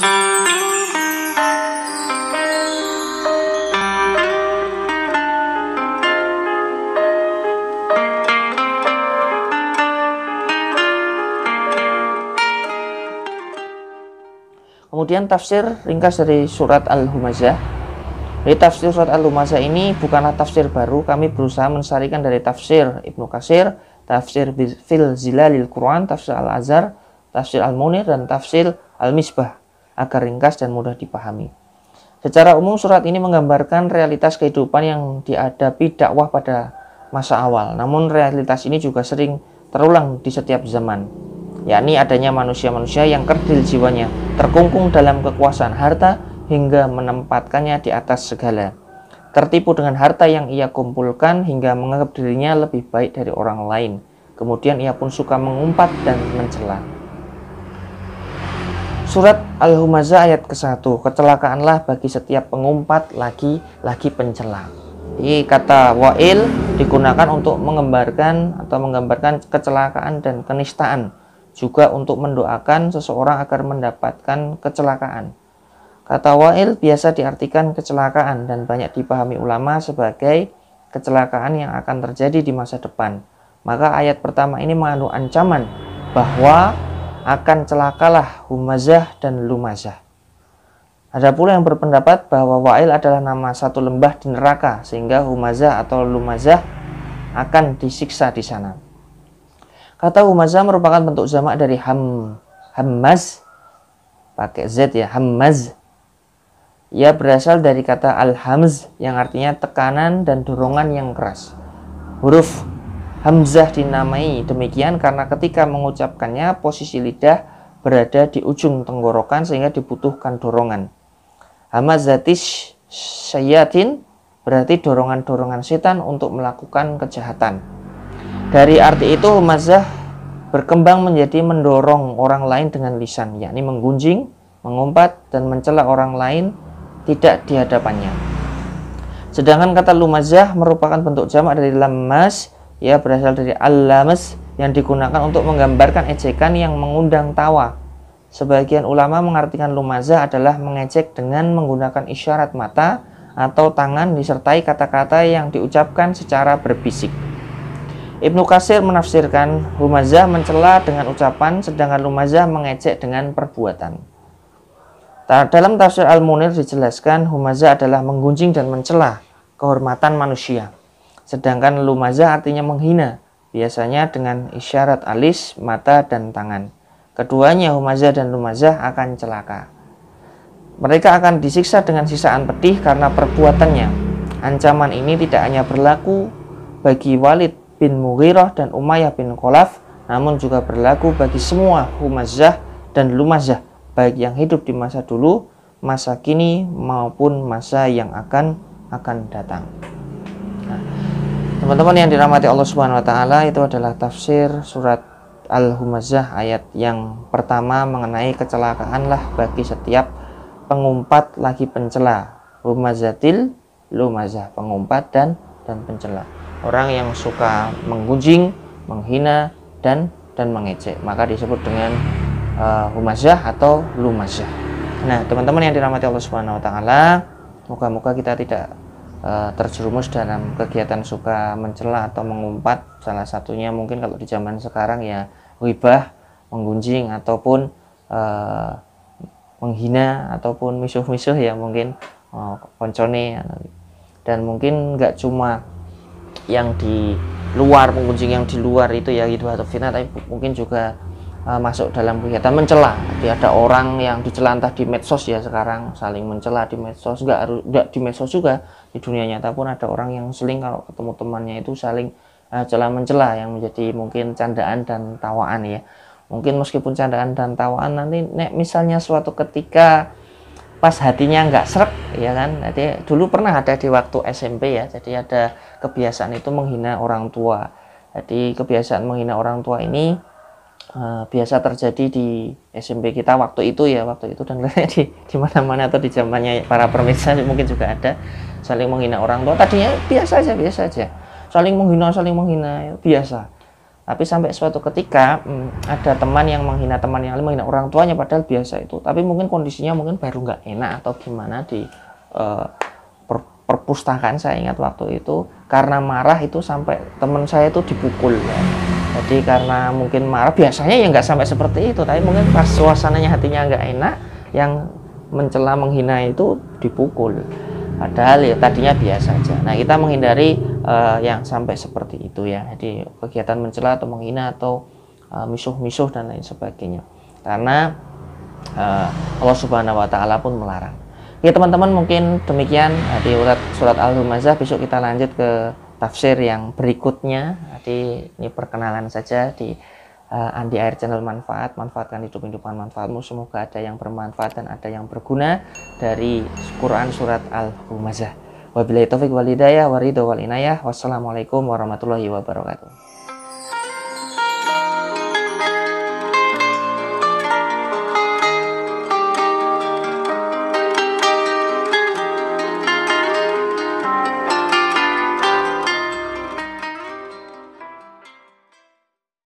Kemudian tafsir ringkas dari surat Al-Humazah. Jadi tafsir surat Al-Humazah ini bukanlah tafsir baru, kami berusaha mensarikan dari tafsir Ibnu Katsir, tafsir Fil Zilalil Quran, tafsir Al-Azhar, tafsir Al-Munir, dan tafsir Al-Misbah agar ringkas dan mudah dipahami. Secara umum surat ini menggambarkan realitas kehidupan yang dihadapi dakwah pada masa awal. Namun realitas ini juga sering terulang di setiap zaman, yakni adanya manusia-manusia yang kerdil jiwanya, terkungkung dalam kekuasaan harta hingga menempatkannya di atas segala, tertipu dengan harta yang ia kumpulkan hingga menganggap dirinya lebih baik dari orang lain. Kemudian ia pun suka mengumpat dan mencela. Surat Al-Humazah ayat ke-1, kecelakaanlah bagi setiap pengumpat lagi pencela. Jadi kata wa'il digunakan untuk menggambarkan kecelakaan dan kenistaan, juga untuk mendoakan seseorang agar mendapatkan kecelakaan. Kata wa'il biasa diartikan kecelakaan dan banyak dipahami ulama sebagai kecelakaan yang akan terjadi di masa depan. Maka ayat pertama ini mengandung ancaman bahwa akan celakalah Humazah dan Lumazah. Ada pula yang berpendapat bahwa wa'il adalah nama satu lembah di neraka, sehingga Humazah atau Lumazah akan disiksa di sana. Kata Humazah merupakan bentuk jamak dari hammaz, pakai z ya, hammaz. Ia berasal dari kata al-hamz yang artinya tekanan dan dorongan yang keras. Huruf hamzah dinamai demikian karena ketika mengucapkannya posisi lidah berada di ujung tenggorokan sehingga dibutuhkan dorongan. Hamazatis syayatin berarti dorongan-dorongan setan untuk melakukan kejahatan. Dari arti itu Humazah berkembang menjadi mendorong orang lain dengan lisan, yakni menggunjing, mengumpat, dan mencela orang lain tidak di hadapannya. Sedangkan kata Lumazah merupakan bentuk jamak dari lammas, ia berasal dari al-lamas yang digunakan untuk menggambarkan ejekan yang mengundang tawa. Sebagian ulama mengartikan Lumazah adalah mengejek dengan menggunakan isyarat mata atau tangan disertai kata-kata yang diucapkan secara berbisik. Ibnu Katsir menafsirkan Humazah mencela dengan ucapan, sedangkan Lumazah mengejek dengan perbuatan. Dalam tafsir Al-Munir dijelaskan Humazah adalah menggunjing dan mencela kehormatan manusia, sedangkan Lumazah artinya menghina, biasanya dengan isyarat alis, mata, dan tangan. Keduanya Humazah dan Lumazah akan celaka. Mereka akan disiksa dengan sisaan pedih karena perbuatannya. Ancaman ini tidak hanya berlaku bagi Walid bin Mughirah dan Umayyah bin Khalaf, namun juga berlaku bagi semua Humazah dan Lumazah, baik yang hidup di masa dulu, masa kini, maupun masa yang akan datang. Teman-teman yang dirahmati Allah Subhanahu wa taala, itu adalah tafsir surat Al-Humazah ayat yang pertama mengenai kecelakaanlah bagi setiap pengumpat lagi pencela. Humazatil Lumazah, pengumpat dan pencela. Orang yang suka menggunjing, menghina, dan mengejek, maka disebut dengan Humazah atau Lumazah. Nah, teman-teman yang dirahmati Allah Subhanahu wa taala, moga-moga kita tidak terjerumus dalam kegiatan suka mencela atau mengumpat. Salah satunya mungkin kalau di zaman sekarang ya ghibah, menggunjing, ataupun menghina, ataupun misuh-misuh ya mungkin koncone. Dan mungkin nggak cuma yang di luar, menggunjing yang di luar itu ya gitu atau fitnah, tapi mungkin juga masuk dalam kegiatan mencela. Jadi ada orang yang dicela entah di medsos ya, sekarang saling mencela di medsos, enggak di medsos juga, di dunia nyata pun ada orang yang seling kalau ketemu temannya itu saling cela mencela yang menjadi mungkin candaan dan tawaan ya. Mungkin meskipun candaan dan tawaan, nanti misalnya suatu ketika pas hatinya nggak srek ya kan. Jadi dulu pernah ada di waktu SMP ya, jadi ada kebiasaan itu menghina orang tua. Jadi kebiasaan menghina orang tua ini biasa terjadi di SMP kita waktu itu dan di mana-mana atau di zamannya para pemirsa mungkin juga ada saling menghina orang tua. Tadinya biasa aja, saling menghina ya, biasa. Tapi sampai suatu ketika ada teman yang menghina teman yang lain, menghina orang tuanya padahal biasa itu. Tapi mungkin kondisinya mungkin baru nggak enak atau gimana di perpustakaan, saya ingat waktu itu karena marah itu sampai teman saya itu dipukul ya. Jadi karena mungkin marah, biasanya ya nggak sampai seperti itu, tapi mungkin pas suasananya hatinya nggak enak, yang mencela menghina itu dipukul. Padahal ya tadinya biasa aja. Nah, kita menghindari yang sampai seperti itu ya. Jadi kegiatan mencela atau menghina atau misuh-misuh dan lain sebagainya. Karena Allah Subhanahu wa taala pun melarang. Ya teman-teman, mungkin demikian di surat Al-Humazah. Besok kita lanjut ke tafsir yang berikutnya. Jadi ini perkenalan saja di Andi Air Channel Manfaat. Manfaatkan hidup-hidupan manfaatmu. Semoga ada yang bermanfaat dan ada yang berguna dari Quran surat Al-Humazah. Wabillahi taufiq wal hidayah waridho wal inayah. Wassalamualaikum warahmatullahi wabarakatuh.